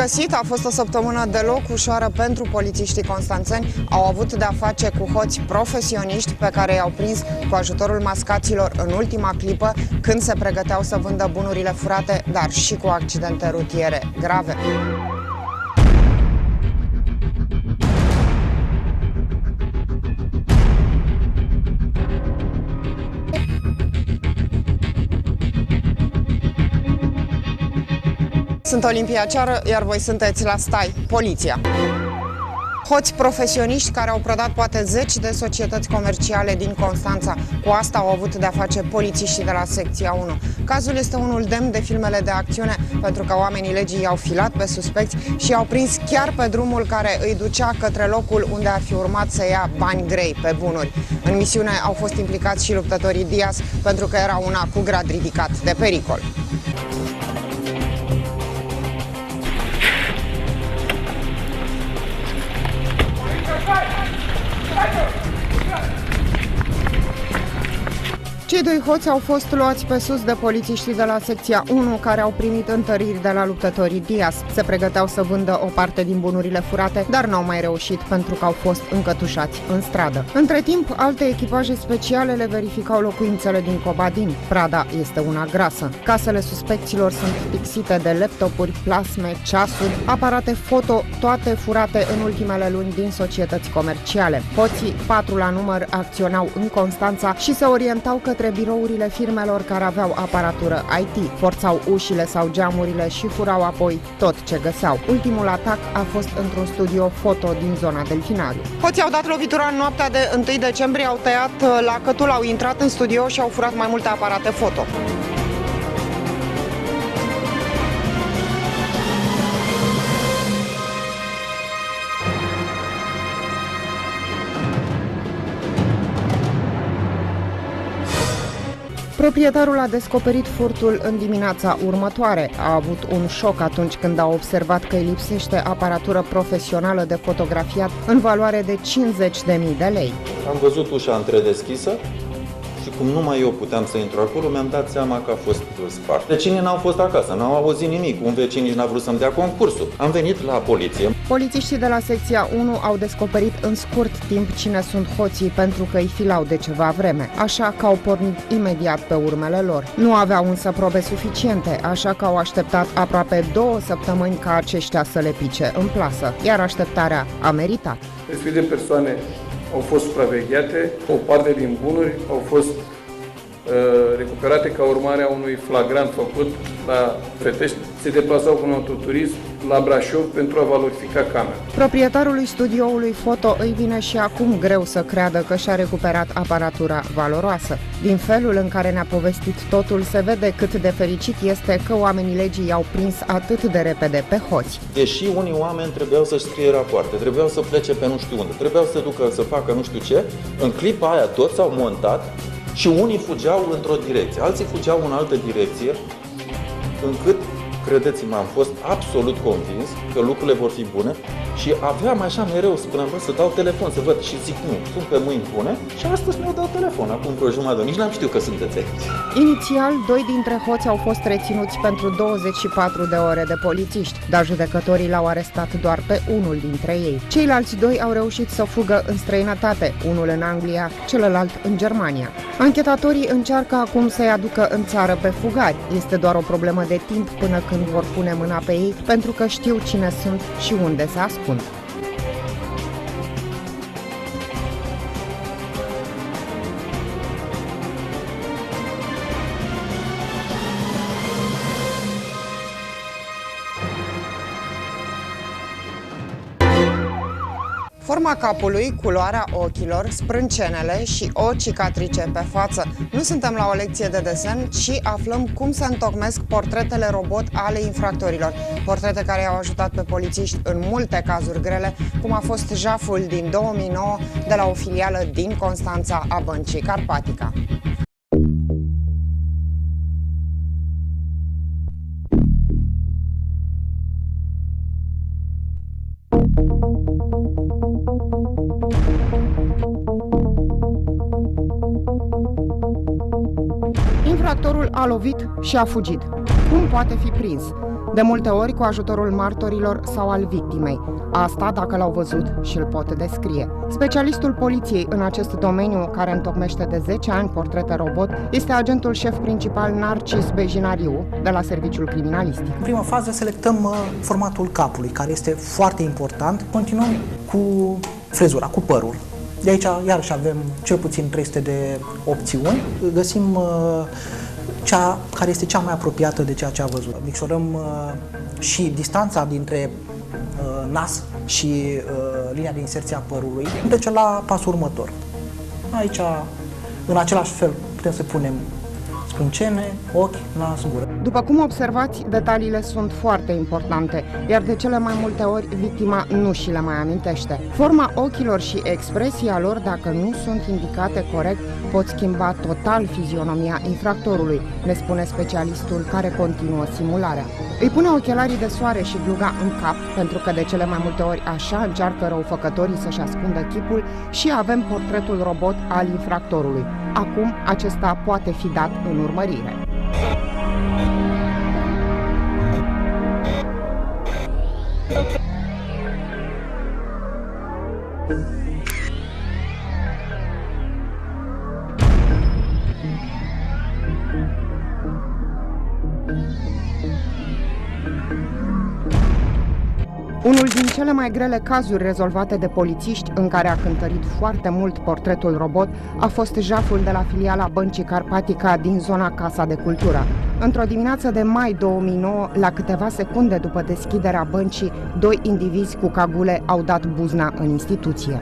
găsit, a fost o săptămână deloc ușoară pentru polițiștii constanțeni. Au avut de-a face cu hoți profesioniști pe care i-au prins cu ajutorul mascaților în ultima clipă, când se pregăteau să vândă bunurile furate, dar și cu accidente rutiere grave. Sunt Olimpia Ceară, iar voi sunteți la Stai, Poliția. Hoți profesioniști care au prădat poate 10 de societăți comerciale din Constanța. Cu asta au avut de-a face polițiștii de la secția 1. Cazul este unul demn de filmele de acțiune, pentru că oamenii legii i-au filat pe suspecți și i-au prins chiar pe drumul care îi ducea către locul unde ar fi urmat să ia bani grei pe bunuri. În misiune au fost implicați și luptătorii Diaz, pentru că era una cu grad ridicat de pericol. Cei doi hoți au fost luați pe sus de polițiștii de la secția 1, care au primit întăriri de la luptătorii Diaz. Se pregăteau să vândă o parte din bunurile furate, dar n-au mai reușit pentru că au fost încătușați în stradă. Între timp, alte echipaje speciale le verificau locuințele din Cobadin. Prada este una grasă. Casele suspecților sunt pixite de laptopuri, plasme, ceasuri, aparate foto, toate furate în ultimele luni din societăți comerciale. Hoții, 4 la număr, acționau în Constanța și se orientau către birourile firmelor care aveau aparatură IT, forțau ușile sau geamurile și furau apoi tot ce găseau. Ultimul atac a fost într-un studio foto din zona Delfinariu. Hoții au dat lovitura în noaptea de 1 decembrie, au tăiat lacătul, au intrat în studio și au furat mai multe aparate foto. Proprietarul a descoperit furtul în dimineața următoare. A avut un șoc atunci când a observat că îi lipsește aparatură profesională de fotografiat în valoare de 50.000 de lei. Am văzut ușa întredeschisă și cum numai eu puteam să intru acolo, mi-am dat seama că a fost spart. Vecinii n-au fost acasă, n-au auzit nimic. Un vecin nici n-a vrut să-mi dea concursul. Am venit la poliție. Polițiștii de la secția 1 au descoperit în scurt timp cine sunt hoții, pentru că îi filau de ceva vreme, așa că au pornit imediat pe urmele lor. Nu aveau însă probe suficiente, așa că au așteptat aproape 2 săptămâni ca aceștia să le pice în plasă, iar așteptarea a meritat. 13 de persoane au fost supravegheate, o parte din bunuri au fost recuperate ca urmare a unui flagrant făcut la Pretești. Se deplasau cu un autoturism la Brașov pentru a valorifica camera. Proprietarului studioului foto îi vine și acum greu să creadă că și-a recuperat aparatura valoroasă. Din felul în care ne-a povestit totul, se vede cât de fericit este că oamenii legii i-au prins atât de repede pe hoți. Deși unii oameni trebuiau să scrie rapoarte, trebuiau să plece pe nu știu unde, trebuiau să ducă să facă nu știu ce, în clipa aia toți s-au montat și unii fugeau într-o direcție, alții fugeau în altă direcție, încât, credeți-mă, am fost absolut convins că lucrurile vor fi bune și aveam așa mereu, spuneam, bă, să dau telefon, să văd, și zic nu, sunt pe mâini bune și astăzi mi-au dat telefon, acum vreo jumătate, nici n-am știut că sunteți aici. Inițial, 2 dintre hoți au fost reținuți pentru 24 de ore de polițiști, dar judecătorii l-au arestat doar pe unul dintre ei. Ceilalți 2 au reușit să fugă în străinătate, unul în Anglia, celălalt în Germania. Anchetatorii încearcă acum să-i aducă în țară pe fugari. Este doar o problemă de timp până când vor pune mâna pe ei, pentru că știu cine sunt și unde se ascund. Forma capului, culoarea ochilor, sprâncenele și o cicatrice pe față. Nu suntem la o lecție de desen, ci aflăm cum se întocmesc portretele robot ale infractorilor. Portrete care i-au ajutat pe polițiști în multe cazuri grele, cum a fost jaful din 2009 de la o filială din Constanța a Băncii Carpatica. Infractorul a lovit și a fugit. Cum poate fi prins? de multe ori cu ajutorul martorilor sau al victimei. Asta dacă l-au văzut și îl pot descrie. Specialistul poliției în acest domeniu, care întocmește de 10 ani portrete robot, este agentul șef principal Narcis Bejinariu, de la Serviciul Criminalistic. În prima fază selectăm formatul capului, care este foarte important. Continuăm cu frezura, cu părul. De aici, iarăși, avem cel puțin 300 de opțiuni. Găsim cea care este cea mai apropiată de ceea ce a văzut. Micșorăm și distanța dintre nas și linia de inserție a părului. Trece la pasul următor. Aici, în același fel, putem să punem sprâncene, ochi, nas, gură. După cum observați, detaliile sunt foarte importante, iar de cele mai multe ori victima nu și le mai amintește. Forma ochilor și expresia lor, dacă nu sunt indicate corect, pot schimba total fizionomia infractorului, ne spune specialistul care continuă simularea. Îi pune ochelarii de soare și gluga în cap, pentru că de cele mai multe ori așa încearcă răufăcătorii să-și ascundă chipul, și avem portretul robot al infractorului. Acum acesta poate fi dat în urmărire. Unul din cele mai grele cazuri rezolvate de polițiști, în care a cântărit foarte mult portretul robot, a fost jaful de la filiala Băncii Carpatica din zona Casa de Cultură. Într-o dimineață de mai 2009, la câteva secunde după deschiderea băncii, 2 indivizi cu cagule au dat buzna în instituție.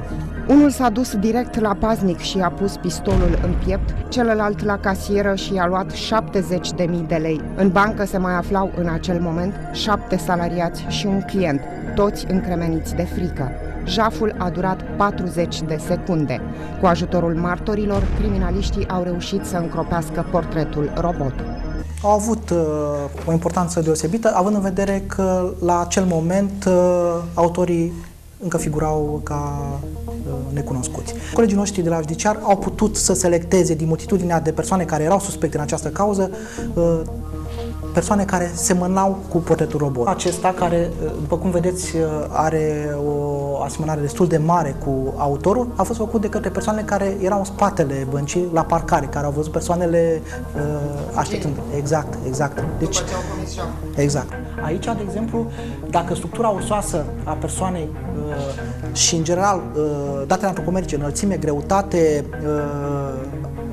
Unul s-a dus direct la paznic și a pus pistolul în piept, celălalt la casieră și i-a luat 70.000 de lei. În bancă se mai aflau în acel moment 7 salariați și un client, toți încremeniți de frică. Jaful a durat 40 de secunde. Cu ajutorul martorilor, criminaliștii au reușit să încropească portretul robot. Au avut o importanță deosebită, având în vedere că la acel moment autorii încă figurau ca necunoscuți. Colegii noștri de la judiciar au putut să selecteze din multitudinea de persoane care erau suspecte în această cauză persoane care semănau cu portretul robot. Acesta, care, după cum vedeți, are o asemănare destul de mare cu autorul, a fost făcut de către persoane care erau în spatele băncii, la parcare, care au văzut persoanele așteptând. Exact. Deci, exact. Aici, de exemplu, dacă structura osoasă a persoanei și, în general, datele antropometrice, înălțime, greutate,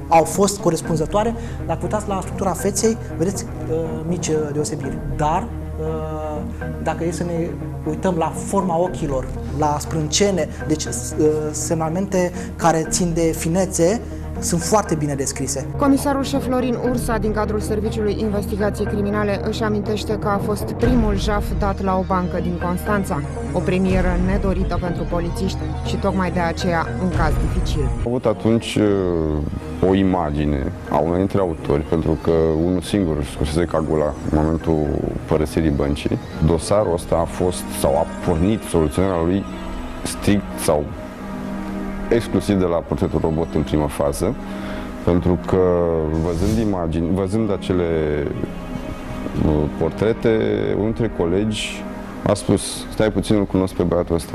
au fost corespunzătoare, dacă uitați la structura feței, vedeți mici deosebiri. Dar, dacă e să ne uităm la forma ochilor, la sprâncene, deci semnalmente care țin de finețe, sunt foarte bine descrise. Comisarul șef Florin Ursa, din cadrul Serviciului Investigații Criminale, își amintește că a fost primul jaf dat la o bancă din Constanța, o premieră nedorită pentru polițiști și tocmai de aceea un caz dificil. Am avut atunci o imagine a unui dintre autori, pentru că unul singur își scosese cagula în momentul părăsirii băncii. Dosarul ăsta a fost, sau a pornit soluționarea lui strict sau exclusiv de la portretul robot în prima fază, pentru că văzând imagini, văzând acele portrete, unul dintre colegi a spus: stai puțin, îl cunosc pe băiatul ăsta.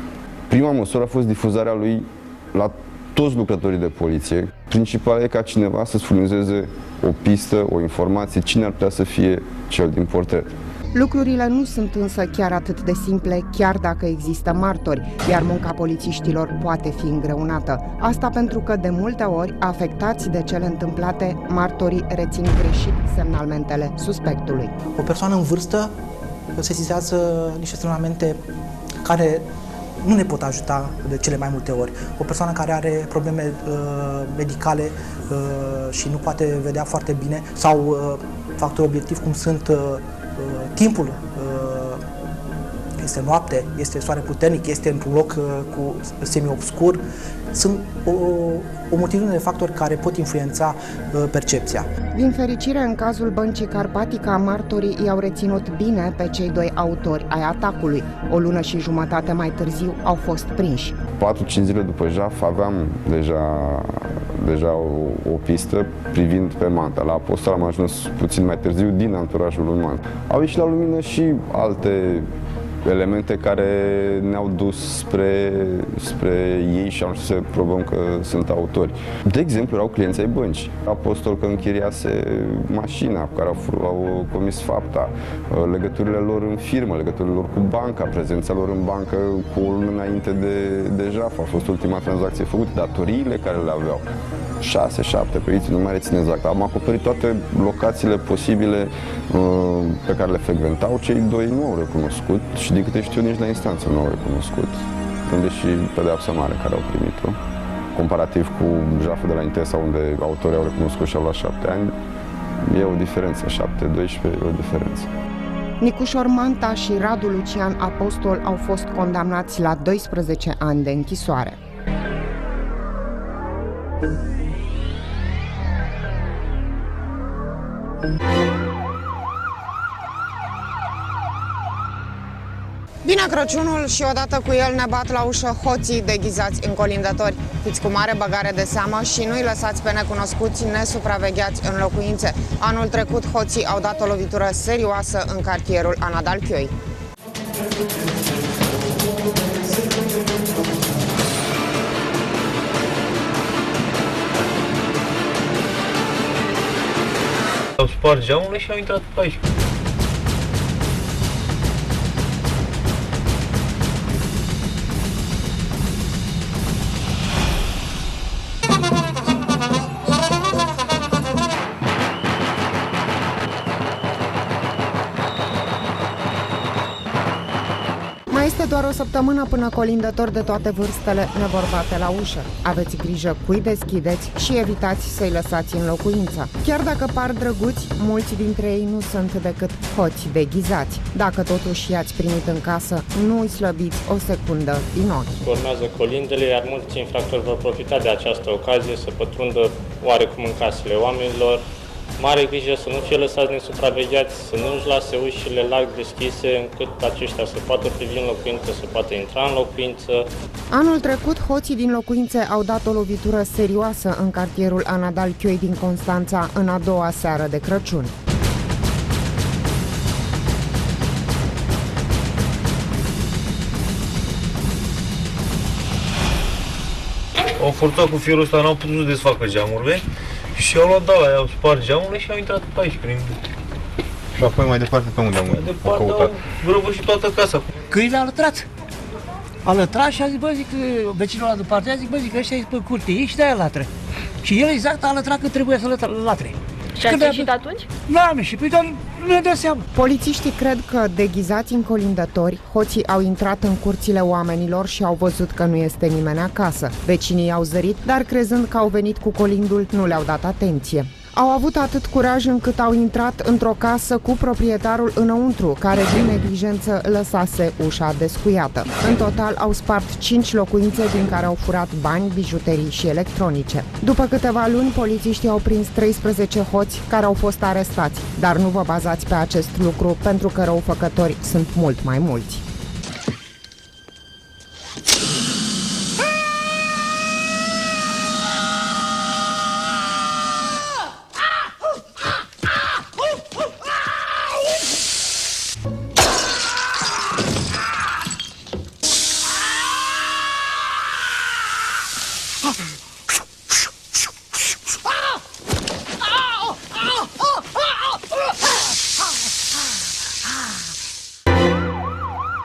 Prima măsură a fost difuzarea lui la toți lucrătorii de poliție. Principal e ca cineva să-ți furnizeze o pistă, o informație, cine ar putea să fie cel din portret. Lucrurile nu sunt însă chiar atât de simple, chiar dacă există martori, iar munca polițiștilor poate fi îngreunată. Asta pentru că, de multe ori, afectați de cele întâmplate, martorii rețin greșit semnalmentele suspectului. O persoană în vârstă sesizează niște semnalmente care nu ne pot ajuta de cele mai multe ori. O persoană care are probleme medicale și nu poate vedea foarte bine, sau factori obiectivi cum sunt timpul, este noapte, este soare puternic, este într-un loc cu semi-obscur, sunt o multitudine de factori care pot influența percepția. Din fericire, în cazul Băncii Carpatica, martorii i-au reținut bine pe cei 2 autori ai atacului. O lună și jumătate mai târziu au fost prinși. 4-5 zile după jaf aveam deja deja o pistă privind pe Manta. La Apostol am ajuns puțin mai târziu din anturajul lui Manta. Au ieșit la lumină și alte elemente care ne-au dus spre ei și am știut să probăm că sunt autori. De exemplu, erau clienți ai băncii. Apostol că închiriase mașina cu care au comis fapta, legăturile lor în firmă, legăturile lor cu banca, prezența lor în bancă cu o lună înainte de jaf. A fost ultima tranzacție făcută, datoriile care le aveau. 6, 7 pereți, nu mai rețin exact. Am acoperit toate locațiile posibile pe care le frecventau. Cei doi nu au recunoscut și din câte știu nici la instanță nu au recunoscut. Unde și pedeapsa mare care au primit-o. Comparativ cu jaful de la Intesa, unde autorii au recunoscut și au luat 7 ani, e o diferență, 7-12 e o diferență. Nicușor Manta și Radu Lucian Apostol au fost condamnați la 12 ani de închisoare. Vine Crăciunul și odată cu el ne bat la ușă hoții deghizați în colindători. Fiți cu mare băgare de seamă și nu-i lăsați pe necunoscuți nesupravegheați în locuințe. Anul trecut hoții au dat o lovitură serioasă în cartierul Anadal Chioi. Au spart geamurile și au intrat pe aici. Mai este doar o săptămână până colindători de toate vârstele ne vor bate la ușă. Aveți grijă cui deschideți și evitați să-i lăsați în locuință. Chiar dacă par drăguți, mulți dintre ei nu sunt decât hoți deghizați. Dacă totuși i-ați primit în casă, nu îi slăbiți o secundă din ochi. Urmează colindele, iar mulți infractori vor profita de această ocazie să pătrundă oarecum în casele oamenilor. Mare grijă să nu fie lăsați nesupravegheați, să nu își lase ușile larg deschise încât aceștia să poată privi în locuință, să poată intra în locuință. Anul trecut, hoții din locuințe au dat o lovitură serioasă în cartierul Anadal Chioi din Constanța în a doua seară de Crăciun. Au forțat cu firul ăsta, n-au putut să desfacă geamurile și au luat de ala, au spart geamurile și au intrat pe aici prin... Și apoi mai departe pe unde Mai departe au răvășit toată casa. Câinele a lătrat. A lătrat și a zis, bă, zic, vecinul ăla de partea, zic, bă, zic, ăștia e pe curte, ei și de-aia latră. Și el exact a lătrat că trebuie să latre. Și ați ieșit atunci? N-am ieșit, păi doar nu ne dă seama. Polițiștii cred că, deghizați în colindători, hoții au intrat în curțile oamenilor și au văzut că nu este nimeni acasă. Vecinii au zărit, dar crezând că au venit cu colindul, nu le-au dat atenție. Au avut atât curaj încât au intrat într-o casă cu proprietarul înăuntru, care din neglijență lăsase ușa descuiată. În total au spart 5 locuințe din care au furat bani, bijuterii și electronice. După câteva luni, polițiștii au prins 13 hoți care au fost arestați, dar nu vă bazați pe acest lucru pentru că răufăcători sunt mult mai mulți.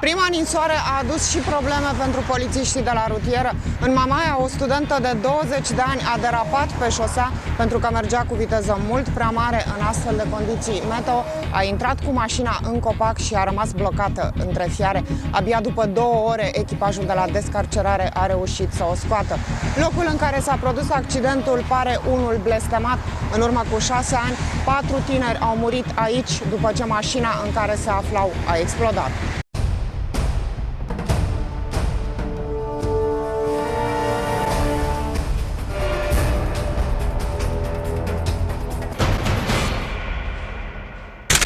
Prima ninsoare a adus și probleme pentru polițiștii de la rutieră. În Mamaia, o studentă de 20 de ani a derapat pe șosea pentru că mergea cu viteză mult prea mare în astfel de condiții meteo, a intrat cu mașina în copac și a rămas blocată între fiare. Abia după 2 ore, echipajul de la descarcerare a reușit să o scoată. Locul în care s-a produs accidentul pare unul blestemat. În urmă cu 6 ani, 4 tineri au murit aici după ce mașina în care se aflau a explodat.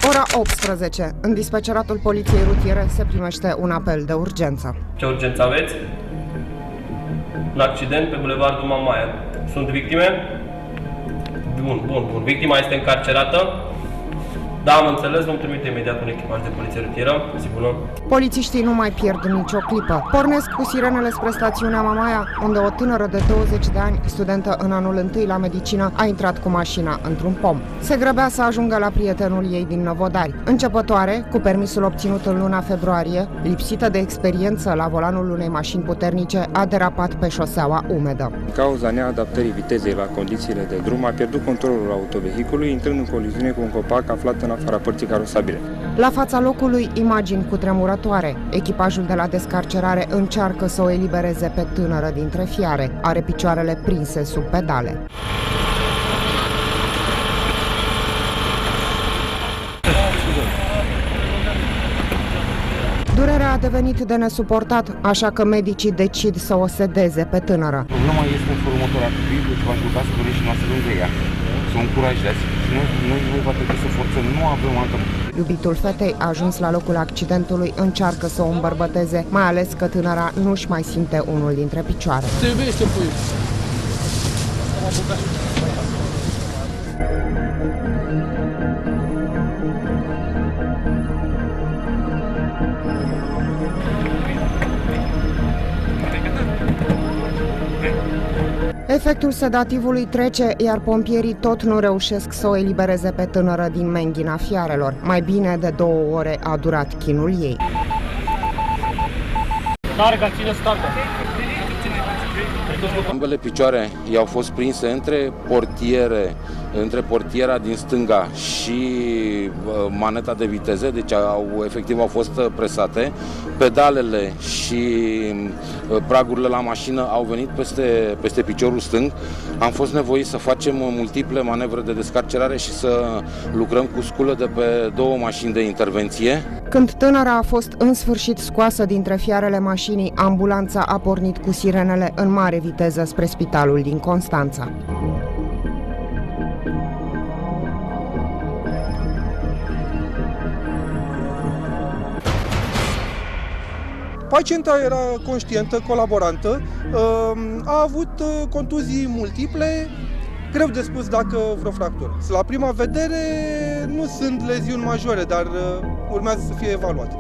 Ora 18. În dispeceratul poliției rutiere se primește un apel de urgență. Ce urgență aveți? un accident pe Bulevardul Mamaia. Sunt victime? Bun. Victima este încarcerată. Da, am înțeles, vom trimite imediat un echipaj de poliție rutieră. Zi bună. Polițiștii nu mai pierd nicio clipă. Pornesc cu sirenele spre stațiunea Mamaia, unde o tânără de 20 de ani, studentă în anul 1 la medicină, a intrat cu mașina într-un pom. Se grăbea să ajungă la prietenul ei din Năvodari. Începătoare, cu permisul obținut în luna februarie, lipsită de experiență la volanul unei mașini puternice, a derapat pe șoseaua umedă. Din cauza neadaptării vitezei la condițiile de drum, a pierdut controlul autovehiculului, intrând în coliziune cu un copac aflat în afara părții carosabile. La fața locului, imagini cutremurătoare. Echipajul de la descarcerare încearcă să o elibereze pe tânără dintre fiare. Are picioarele prinse sub pedale. Durerea a devenit de nesuportat, așa că medicii decid să o sedeze pe tânără. Problema este în felul următor, ar trebui să vă ajutați să dorești și noastră lângă ea. Să o încurajați și noi va trebui să forțăm, nu avem altă... Iubitul fetei a ajuns la locul accidentului, încearcă să o îmbărbăteze, mai ales că tânăra nu-și mai simte unul dintre picioare. Te iubește, puiul. Efectul sedativului trece, iar pompierii tot nu reușesc să o elibereze pe tânără din menghina fiarelor. Mai bine de 2 ore a durat chinul ei. Ambele picioare i-au fost prinse între portiera din stânga și maneta de viteze, deci efectiv au fost presate. Pedalele și pragurile la mașină au venit peste piciorul stâng. Am fost nevoiți să facem multiple manevre de descarcerare și să lucrăm cu sculă de pe 2 mașini de intervenție. Când tânăra a fost în sfârșit scoasă dintre fiarele mașinii, ambulanța a pornit cu sirenele în mare viteză spre spitalul din Constanța. Pacienta era conștientă, colaborantă, a avut contuzii multiple, greu de spus dacă vreo fractură. La prima vedere nu sunt leziuni majore, dar urmează să fie evaluate.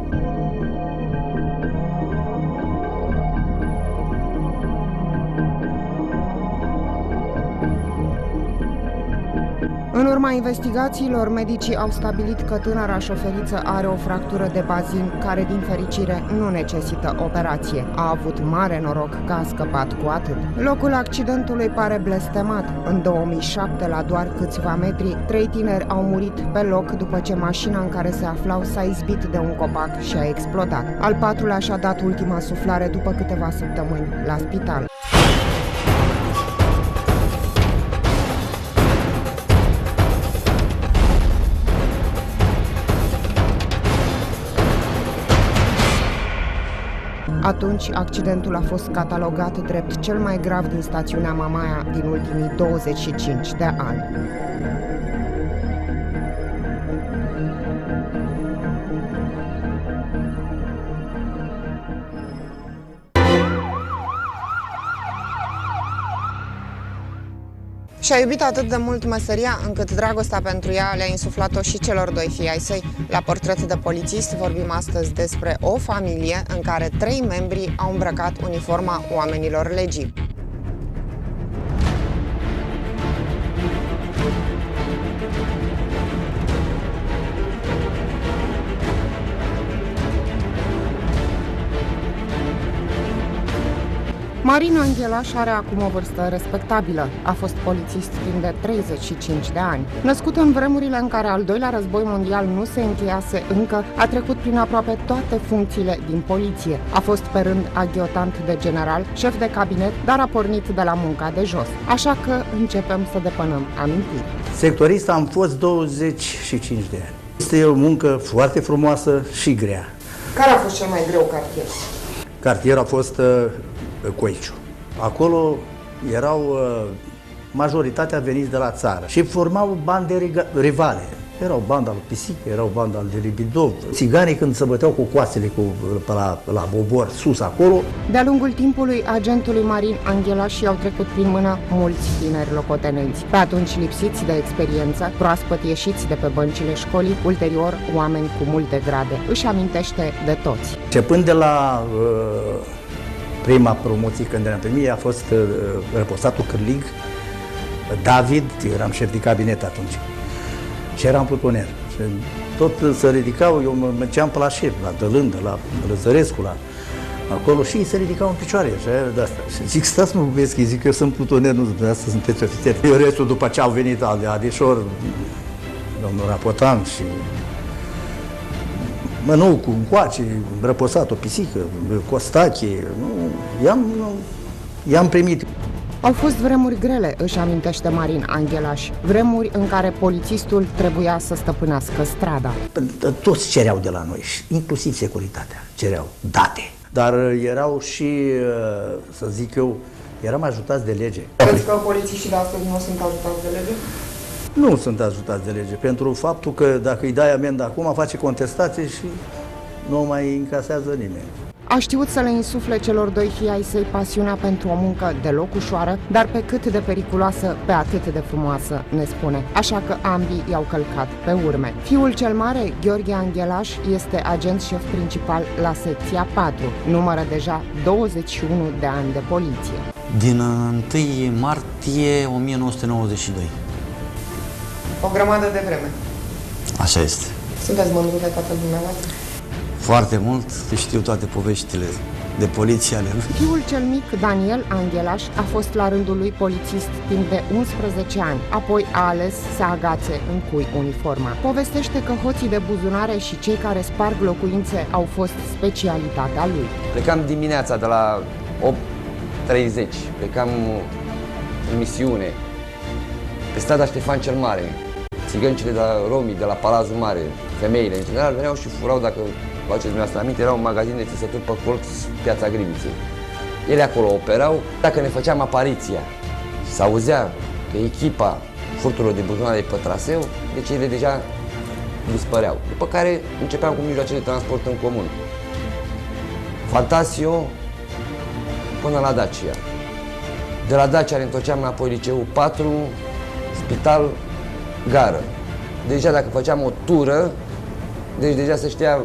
În urma investigațiilor, medicii au stabilit că tânăra șoferiță are o fractură de bazin care, din fericire, nu necesită operație. A avut mare noroc că a scăpat cu atât. Locul accidentului pare blestemat. În 2007, la doar câțiva metri, 3 tineri au murit pe loc după ce mașina în care se aflau s-a izbit de un copac și a explodat. Al 4-lea și-a dat ultima suflare după câteva săptămâni la spital. Atunci, accidentul a fost catalogat drept cel mai grav din stațiunea Mamaia din ultimii 25 de ani. Și-a iubit atât de mult meseria, încât dragostea pentru ea le-a insuflat-o și celor 2 fii ai săi. La Portret de polițist vorbim astăzi despre o familie în care 3 membri au îmbrăcat uniforma oamenilor legii. Marin Anghelaș are acum o vârstă respectabilă. A fost polițist timp de 35 de ani. Născut în vremurile în care al 2-lea război mondial nu se încheiase încă, a trecut prin aproape toate funcțiile din poliție. A fost pe rând aghiotant de general, șef de cabinet, dar a pornit de la munca de jos. Așa că începem să depănăm amintiri. Sectorist am fost 25 de ani. Este o muncă foarte frumoasă și grea. Care a fost cel mai greu cartier? Cartierul a fost Coiciu. Acolo erau majoritatea veniți de la țară și formau bande rivale. Erau banda lui Pisică, erau banda lui Libidov. Țiganii când se băteau cu coasele la Bobor, sus acolo. De-a lungul timpului, agentului Marin Anghelaș i-au trecut prin mână mulți tineri locotenenți. Pe atunci lipsiți de experiență, proaspăt ieșiți de pe băncile școlii, ulterior oameni cu multe grade. Își amintește de toți. Începând de la prima promoție când ne-am primit, a fost răposatul Cârlig, David, eram șef de cabinet atunci. Și eram plutoner. Și tot se ridicau, eu mergeam pe la șef, la Dălândă, la Răzărescu, acolo și ei se ridicau în picioare. Și de asta. Și zic, stați mă băieți, zic, eu sunt plutoner, nu dumneavoastră sunteți ofițeri. Eu restul, după ce au venit Adișor, domnul Rapotan și Mănucu, Încoace, Răposatul, Pisică, Costache, i-am primit. Au fost vremuri grele, își amintește Marin Anghelaș, vremuri în care polițistul trebuia să stăpânească strada. Toți cereau de la noi, inclusiv securitatea, cereau date. Dar erau și, să zic eu, eram ajutați de lege. Crezi că polițiștii de astăzi nu sunt ajutați de lege? Nu sunt ajutați de lege, pentru faptul că dacă îi dai amendă acum, face contestație și nu mai încasează nimeni. A știut să le insufle celor doi fii ai săi pasiunea pentru o muncă deloc ușoară, dar pe cât de periculoasă, pe atât de frumoasă, ne spune. Așa că ambii i-au călcat pe urme. Fiul cel mare, Gheorghe Anghelaș, este agent șef principal la secția 4. Numără deja 21 de ani de poliție. Din 1 martie 1992. O grămadă de vreme. Așa este. Sunteți mândru de tatăl dumneavoastră? Foarte mult, știu toate poveștile de poliție ale lui. Fiul cel mic, Daniel Anghelaș, a fost la rândul lui polițist timp de 11 ani, apoi a ales să agațe în cui uniforma. Povestește că hoții de buzunare și cei care sparg locuințe au fost specialitatea lui. Plecam dimineața de la 8:30, plecam în misiune pe strada Ștefan cel Mare. Țigăncile de la romii, de la Palazul Mare, femeile, în general, veneau și furau, dacă faceți dumneavoastră aminte, era un magazin de țesături pe colț, Piața Griviței. Ele acolo operau. Dacă ne făceam apariția și se auzea că echipa furturilor de buzunare pe traseu, deci ele deja dispăreau. După care începeam cu mijloace de transport în comun. Fantasio până la Dacia. De la Dacia ne întorceam înapoi Liceul 4, spital, gară. Deja dacă făceam o tură, deci deja se știa,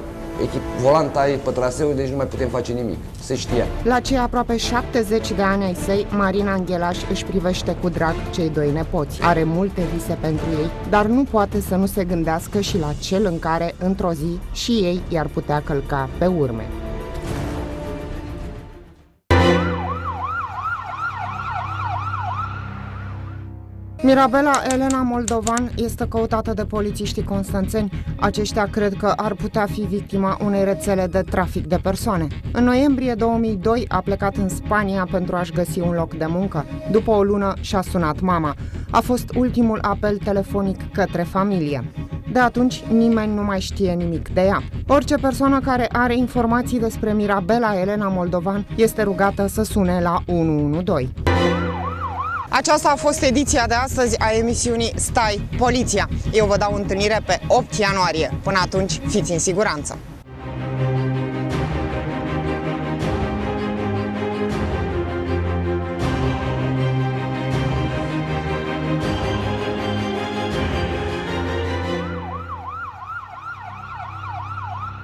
volanta e pe traseu, deci nu mai putem face nimic. Se știa. La cei aproape 70 de ani ai săi, Marin Anghelaș își privește cu drag cei doi nepoți. Are multe vise pentru ei, dar nu poate să nu se gândească și la cel în care, într-o zi, și ei i-ar putea călca pe urme. Mirabela Elena Moldovan este căutată de polițiștii constanțeni. Aceștia cred că ar putea fi victima unei rețele de trafic de persoane. În noiembrie 2002 a plecat în Spania pentru a-și găsi un loc de muncă. După o lună și-a sunat mama. A fost ultimul apel telefonic către familie. De atunci nimeni nu mai știe nimic de ea. Orice persoană care are informații despre Mirabela Elena Moldovan este rugată să sune la 112. Aceasta a fost ediția de astăzi a emisiunii Stai Poliția. Eu vă dau întâlnire pe 8 ianuarie. Până atunci, fiți în siguranță!